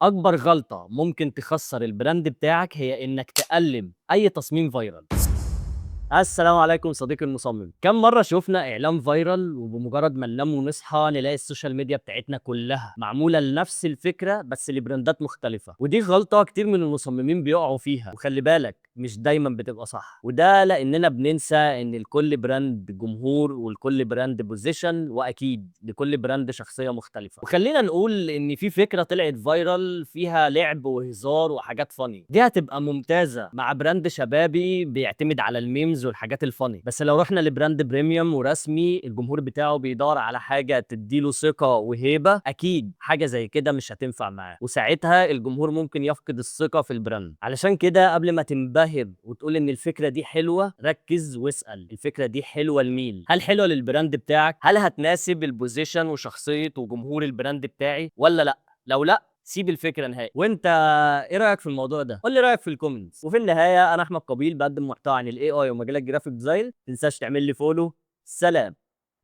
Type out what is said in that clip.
أكبر غلطة ممكن تخسّر البراند بتاعك هي إنك تقلّد أي تصميم viral. السلام عليكم صديقي المصمم، كم مرة شُفنا إعلان viral وبمجرد ما ننام ونصحى نلاقي السوشيال ميديا بتاعتنا كلّها معمولة لنفس الفكرة بس لبراندات مختلفة، ودي غلطة كتير من المصممين بيقعوا فيها، وخلّي بالك مش دايمًا بتبقى صح، وده لإننا بننسى إن لكل براند جمهور ولكل براند position وأكيد لكل براند شخصية مختلفة، وخلّينا نقول إن في فكرة طلعت viral فيها لعب وهزار وحاجات funny دي هتبقى ممتازة مع براند شبابي بيعتمد على الmemes والحاجات الfunny، بس لو رُحنا لبراند premium ورسمي الجمهور بتاعه بيدوّر على حاجة تدّي له ثقة وهيبة، أكيد حاجة زي كده مش هتنفع معاه، وساعتها الجمهور ممكن يفقد الثقة في البراند، علشان كده قبل ما تنبهر وتقول إن الفكرة دي حلوة، ركّز واسأل الفكرة دي حلوة لمين؟ هل حلوة للبراند بتاعك؟ هل هتناسب الposition وشخصية وجمهور البراند بتاعي والّا لأ؟ لو لأ، سيب الفكرة نهائي، وأنت إيه رأيك في الموضوع ده؟ قُل لي رأيك في الكومنتس، وفي النهاية أنا أحمد قابيل باقدّم محتوى عن الAI ومجال الgraphic design، ما تنساش تعمل لي follow، سلام.